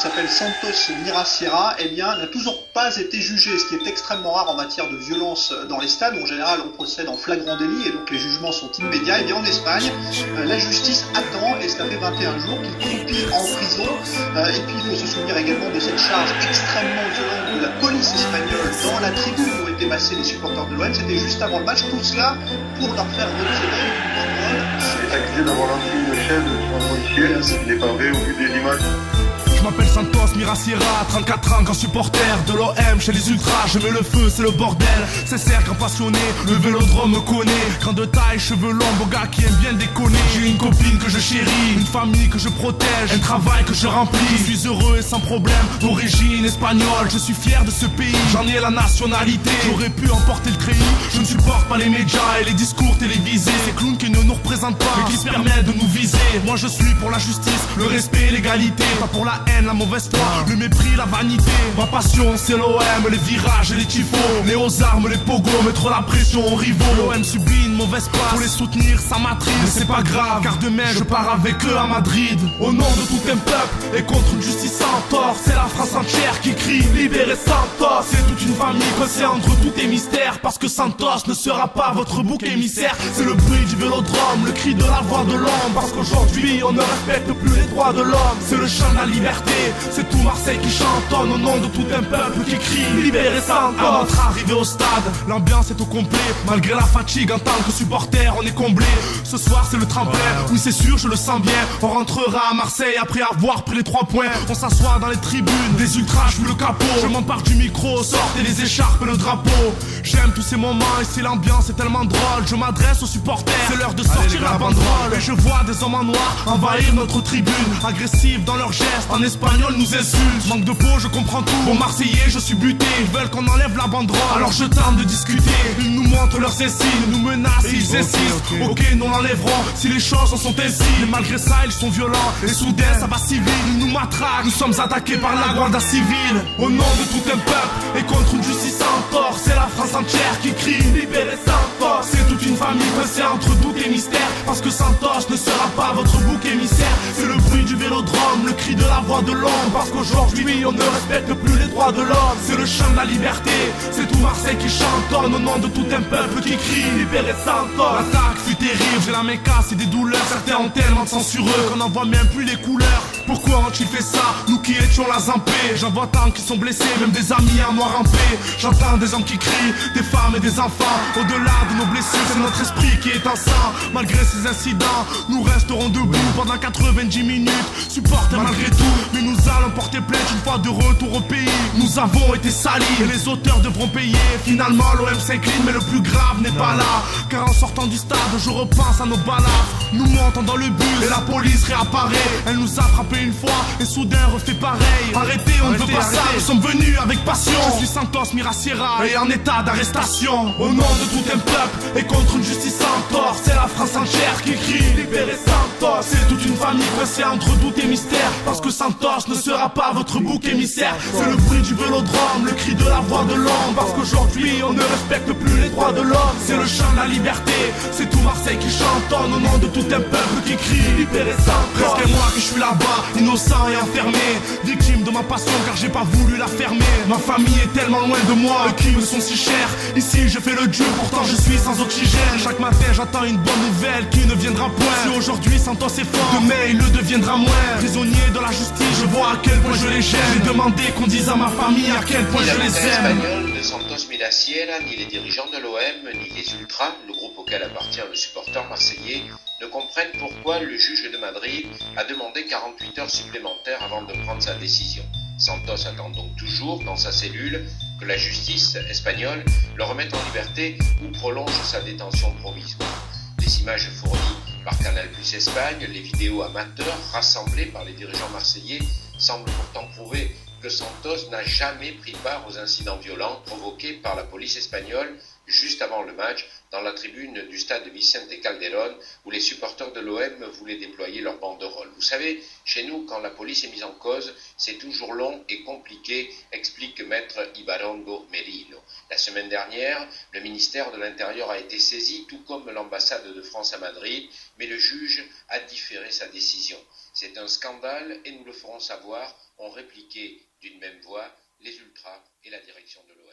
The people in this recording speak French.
s'appelle Santos Miraciera, eh bien, n'a toujours pas été jugé, ce qui est extrêmement rare en matière de violence dans les stades, où en général on procède en flagrant délit et donc les jugements sont immédiats. Et bien en Espagne, la justice attend, et cela fait 21 jours qu'il croupit en prison. Et puis il faut se souvenir également de cette charge extrêmement violente de la police espagnole dans la tribune où étaient massés les supporters de l'OM. C'était juste avant le match, tout cela pour leur faire retirer une banderole. Il est accusé d'avoir lancé une chaise sur un policier, ce n'est pas vrai au vu des images. Je m'appelle Santos Miraciera, 34 ans, grand supporter de l'OM chez les ultras, je mets le feu, c'est le bordel. Sincère, grand passionné, le vélodrome me connaît. Grande taille, cheveux longs, beau gars qui aime bien déconner. J'ai une copine que je chéris, une famille que je protège, un travail que je remplis. Je suis heureux et sans problème, d'origine espagnole. Je suis fier de ce pays, j'en ai la nationalité. J'aurais pu emporter le treillis, je ne supporte pas les médias et les discours télévisés. Ces clowns qui ne nous représentent pas, mais qui se permettent de nous viser. Moi je suis pour la justice, le respect, l'égalité, pas pour la haine, la mauvaise foi, le mépris, la vanité. Ma passion c'est l'OM, les virages et les tifos, les aux armes, les pogos, mettre la pression aux rivaux. L'OM subit une mauvaise passe, faut les soutenir, ça m'attriste. Mais c'est pas grave, car demain je pars avec eux à Madrid. Au nom de tout un peuple et contre une justice sans tort, c'est la France entière qui crie libérez Santos. C'est toute une famille coincée entre tous tes mystères, parce que Santos ne sera pas votre bouc émissaire. C'est le bruit du vélodrome, le cri de la voix de l'homme, parce qu'aujourd'hui on ne respecte plus les droits de l'homme. C'est le chant de la liberté, c'est tout Marseille qui chantonne au nom de tout un peuple qui crie libérez Santos. À notre arrivée au stade, l'ambiance est au complet. Malgré la fatigue en tant que supporter, on est comblé. Ce soir c'est le tremplin, oui c'est sûr je le sens bien. On rentrera à Marseille après avoir pris les 3 points. On s'assoit dans les tribunes, des ultras, je le capot. Je m'empare du micro, sortez les écharpes et le drapeau. J'aime tous ces moments, ici l'ambiance est tellement drôle. Je m'adresse aux supporters, c'est l'heure de sortir la banderole. Et je vois des hommes en noir envahir notre tribune, agressifs dans leurs gestes, en espagnol nous insultent. Manque de peau, je comprends tout, aux Marseillais je suis buté. Ils veulent qu'on enlève la banderole, alors je tente de discuter. Ils nous montrent leurs insignes, nous menacent, ils insistent. Ok, nous l'enlèverons si les choses en sont ainsi. Mais malgré ça ils sont violents, et soudain ça va si vite. Ils nous matraquent, nous sommes attaqués par la Guardia Civile. Au nom de tout un peuple et contre une justice sans tort, c'est la France entière qui crie libérez Santos. C'est toute une famille coincée entre doute et mystère, parce que Santos ne sera pas votre bouc émissaire. C'est le bruit du vélodrome, le cri de la voix de l'homme, parce qu'aujourd'hui on ne respecte plus les droits de l'homme. C'est le chant de la liberté, c'est tout Marseille qui chantonne au nom de tout un peuple qui crie libérez Santos. L'attaque fut terrible, j'ai la main casse et des douleurs. Certains ont tellement de sang sur eux qu'on n'en voit même plus les couleurs. Pourquoi ont-ils fait ça, nous qui étions la zampée? J'en vois tant qui sont blessés, même des amis à moi rampés. J'entends des hommes qui crient, des femmes et des enfants. Au-delà de nos blessures, c'est notre esprit qui est en sang. Malgré ces incidents, nous resterons debout pendant 90 minutes. Supporters malgré tout, mais nous allons porter plainte une fois de retour au pays. Nous avons été salis et les auteurs devront payer. Finalement l'OM s'incline, mais le plus grave n'est pas là, car en sortant du stade je repense à nos balades. Nous montons dans le bus et la police réapparaît. Elle nous a frappé une fois et soudain refait pareil. Arrêtez, on ne veut pas ça, nous sommes venus avec passion. Je suis Santos Miraciera et en état d'arrestation. Au nom de tout un peuple et contre une justice sans tort, c'est la France entière qui crie libérez Santos. C'est toute une famille coincée entre doute et mystère, parce que Santos ne sera pas votre bouc émissaire. C'est le bruit du vélodrome, le cri de la voix de l'homme, parce qu'aujourd'hui on ne respecte plus les droits de l'homme. C'est le chant de la liberté, c'est tout Marseille qui chantonne au nom de tout un peuple qui crie libérez Santos. Presque moi que je suis là-bas, innocent et enfermé, victime de ma passion car j'ai pas voulu la fermer. Ma famille est tellement loin de moi, eux qui me sont si chers. Ici je fais le dur, pourtant je suis sans oxygène. Chaque matin j'attends une bonne nouvelle qui ne viendra point. Si aujourd'hui Santos est fort, demain il le deviendra moins. Prisonnier de la justice, je vois à quel point je les gêne. J'ai demandé qu'on dise à ma famille à quel point je les aime. Espagnol de Santos Miraciera, ni les dirigeants de l'OM, ni les Ultras, le groupe auquel appartient le supporter marseillais, ne comprennent pourquoi le juge de Madrid a demandé 48 heures supplémentaires avant de prendre sa décision. Santos attend donc toujours, dans sa cellule, que la justice espagnole le remette en liberté ou prolonge sa détention provisoire. Les images fournies par Canal+ Espagne, les vidéos amateurs rassemblées par les dirigeants marseillais semblent pourtant prouver que Santos n'a jamais pris part aux incidents violents provoqués par la police espagnole juste avant le match, dans la tribune du stade Vicente Calderón, où les supporters de l'OM voulaient déployer leur banderole. Vous savez, chez nous, quand la police est mise en cause, c'est toujours long et compliqué, explique maître Ibarongo Merino. La semaine dernière, le ministère de l'Intérieur a été saisi, tout comme l'ambassade de France à Madrid, mais le juge a différé sa décision. C'est un scandale et nous le ferons savoir, ont répliqué d'une même voix les ultras et la direction de l'OM.